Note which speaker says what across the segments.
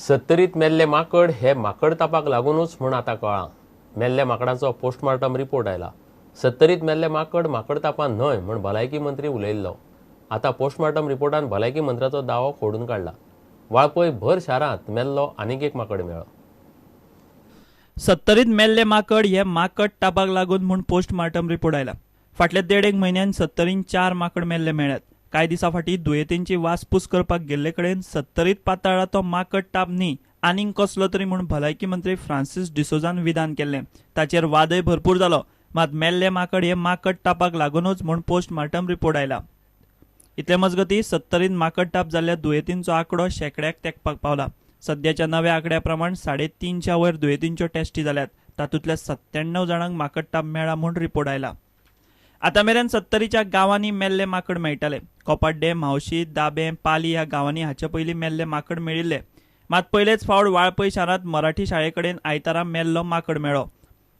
Speaker 1: सत्तरीत मेल्ले माकड हे माकड तापाक लागूनच म्हूण आतां कळ्ळां. मेल्ल्या माकडांचो पोस्टमार्टम रिपोर्ट आयला. सत्तरीत मेल्ले माकड तापान न्हय म्हूण भलायकी मंत्री उलयल्लो. आतां पोस्टमार्टम रिपोर्टान भलायकी मंत्र्याचो दावो खोडून काडला. वाळपय भर शारांत मेल्लो आनीक एक माकड मेळ्ळो.
Speaker 2: सत्तरीत मेल्ले माकड हे माकड तापाक लागून म्हूण पोस्टमार्टम रिपोर्ट आयला. फाटल्या 1.5 म्हयन्यान सत्तरीन 4 माकड मेल्ले मेळ्ळ्यात. कांय दिसा फाटीं दुयेंतींची वासपूस करपाक गेल्ले कडेन सत्तरीत पाताळ्ळा तो माकड टाप न्ही आनीक कसलो तरी म्हूण भलायकी मंत्री फ्रांसीस डिसोजान विधान केल्लें. ताचेर वादय भरपूर जालो. मात मेल्ले माकड हे माकड टापाक लागूनच म्हूण पोस्टमार्टम रिपोर्ट आयला. इतले मजगतीं सत्तरीत माकड टाप जाल्ल्या दुयेंतींचो आंकडो शेकड्याक तेंकपाक पावला. सद्याच्या नव्या आंकड्या प्रमाण 350 वयर दुयेंतींच्यो टेस्टी जाल्यात. तातूंतल्या 97 जाणांक माकड टाप मेळ्ळा म्हूण रिपोर्ट आयला. आतां मेरेन 70च्या गांवांनी मेल्ले माकड मेळटाले. कोपाड्डे, मावशी, दाबे, पाली ह्या गांवांनी हाचे पयलीं मेल्ले माकड मेळिल्ले. मात पयलेच फावट वाळपय शारांत मराठी शाळे कडेन आयतारा मेल्लो माकड मेळ्ळो.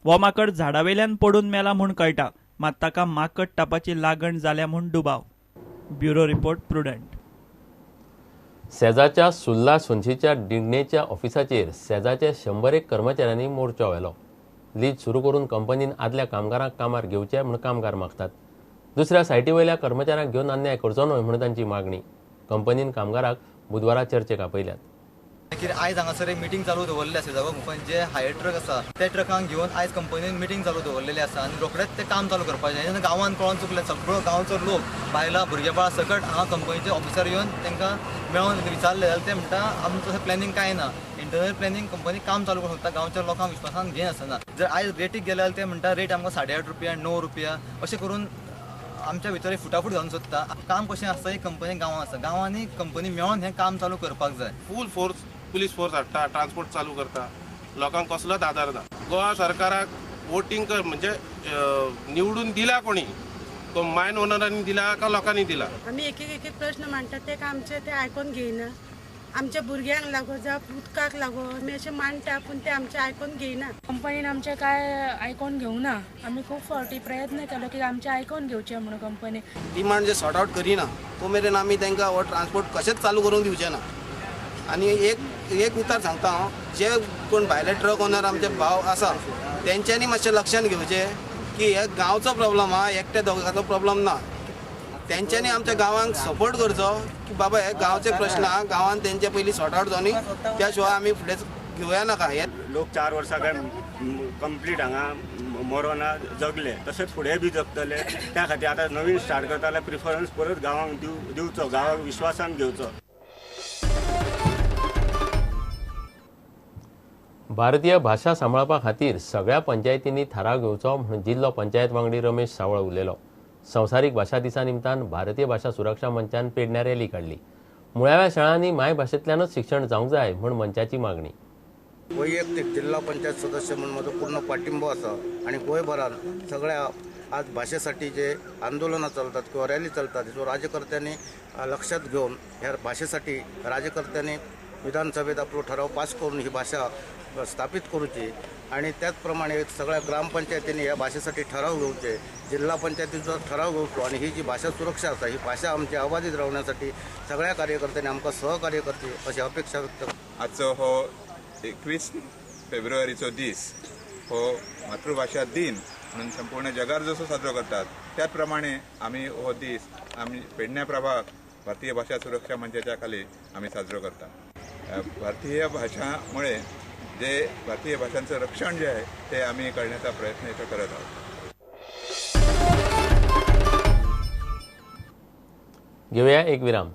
Speaker 2: हो माकड झाडा वयल्यान पडून मेला म्हूण कळटा. मात ताका माकड टापाची लागण जाल्या म्हूण दुबाव. Bureau report Prudent.
Speaker 1: सेजाच्या सुर्ला सोनशीच्या डिगणेच्या ऑफिसाचेर सेजाचे 101 कर्मचाऱ्यांनी मोर्चो व्हेलो. लीज सुरू करून कंपनीन आदल्या कामगारांक कामार घेवचे म्हूण कामगार मागतात. दुसऱ्या सायटी वयल्या कर्मचाऱ्यांक घेवन अन्याय करचो न्हय म्हूण तांची मागणी. कंपनीन कामगाराक बुधवारा चर्चेक आपयल्यात.
Speaker 3: आयज हांगासर एक मिटींग चालू दवरलेली आसा. जागो कंपनी जे हायर ट्रक आसा त्या ट्रकांक घेवन आयज कंपनीन मिटींग चालू दवरलेली आसा आनी रोखडेच ते काम चालू करपाचें. जेन्ना गांवांत कळोन चुकले सगळो गांवचो लोक बायलां भुरगेपणां सकट हांगा कंपनीचे ऑफिसर येवन तांकां मेळोन विचारले जाल्यार ते म्हणटा आमचो तशें प्लॅनिंग कांय ना. इंटरनल प्लॅनिंग कंपनी काम चालू करूंक शकता. गांवच्या लोकांक विश्वासान घेय आसना. जर आयज रेटीक गेले जाल्यार ते म्हणटा रेट आमकां 8.5 रुपया 9 रुपया अशें करून आमच्या भितर फुटाफूट घालूंक सोदता. काम कशें आसता एक कंपनी गांवांत आसा. गांवांनी कंपनी मेळोन हें काम चालू करपाक जाय.
Speaker 4: फूल फोर्स पुलीस फोर्स हाडटा, ट्रान्सपोर्ट चालू करता, लोकांक कसलोच आदार ना. गोवा सरकाराक वोटींग कर म्हणजे निवडून दिला कोणी, तो मायन ओनरांनी दिला का लोकांनी दिला.
Speaker 5: आम्ही एक एक प्रश्न मांडटात ते आमचे ते आयकून घेयना. आमच्या भुरग्यांक लागो जावं उदकाक लागो आमी अशें मांडटा पूण ते आमचे आयकून घेयना. कंपनीन आमचे काय आयकून घेवना. आमी खूब फावटी प्रयत्न केलो की आमचे आयकून घेवचे म्हणून कंपनी
Speaker 6: डिमांड जे सॉर्ट आउट करिना तो मेरेन आमी तांकां हो ट्रान्सपोर्ट कशेंच चालू करूंक दिवचे ना. आनी एक उतार सांगता हांव, जे कोण भायले ट्रक ओनर आमचे भाव आसा तेंच्यांनी मातशें लक्षांत घेवचें की हे गांवचो प्रॉब्लम हा, एकट्या दोगांचो प्रॉब्लम ना. तेंच्यांनी आमच्या गांवांक सपोर्ट करचो की बाबा हे गांवचे प्रश्न हा, गांवांत तेंचे पयलीं सॉर्ट आउट जावनी त्या शिवाय आमी फुडें घेवया नाका. हे
Speaker 7: लोक 4 वर्सां काय कंप्लीट हांगा मरोना जगले, तशेंच फुडें बी जगतले. त्या खातीर आतां नवीन स्टार्ट करता जाल्यार प्रिफरन्स परत गांवांक दिवचो, गांवांक विश्वासान घेवचो.
Speaker 1: भारतीय भाशा सांबाळपा खातीर सगळ्या पंचायतींनी थाराव घेवचो म्हूण जिल्लो पंचायत वांगडी रमेश सावळ उलयलो. संवसारीक भाशा दिसा निमतान भारतीय भाशा सुरक्षा मंचान पेडण्यां रॅली काडली. मुळाव्या शाळांनी मायभाशेंतल्यानच शिक्षण जावंक जाय म्हूण मंचाची मागणी.
Speaker 8: वैयक्तीक जिल्हा पंचायत सदस्य म्हणून म्हजो पूर्ण पाठिंबो आसा आनी गोंयभरांत सगळ्या आज भाशेसाठी जे आंदोलनां चलतात किंवा रॅली चलतात जो राज्यकर्त्यांनी लक्षात घेवन ह्या भाशेसाठी राज्यकर्त्यांनी विधानसभेत आपलो ठराव पास करून ही भाषा स्थापित करूची आणि त्याच प्रमाणे सगळ्या ग्रामपंचायतींनी ह्या भाषेसाठी ठराव घेवचे, जिल्हा पंचायतीचो ठराव घेवचो आणि ही जी भाषा सुरक्षा आसा ही भाषा आमची अबाधित रावण्यासाठी सगळ्या कार्यकर्त्यांनी आमकां सहकार्य करची अशी अपेक्षा व्यक्त करता.
Speaker 9: आजचो हो 21 फेब्रुवारीचो दीस हो मातृभाषा दिन म्हणून संपूर्ण जगार जसो साजरो करतात त्याच प्रमाणे आमी हो दीस आमी पेडण्यां प्रभाग भारतीय भाषा सुरक्षा मंचाच्या खाली आमी साजरो करता. भारतीय भाषामुळे जे भारतीय भाषांचं रक्षण जे आहे ते आम्ही करण्याचा प्रयत्न इथं करत आहोत.
Speaker 1: घेऊया एक विराम.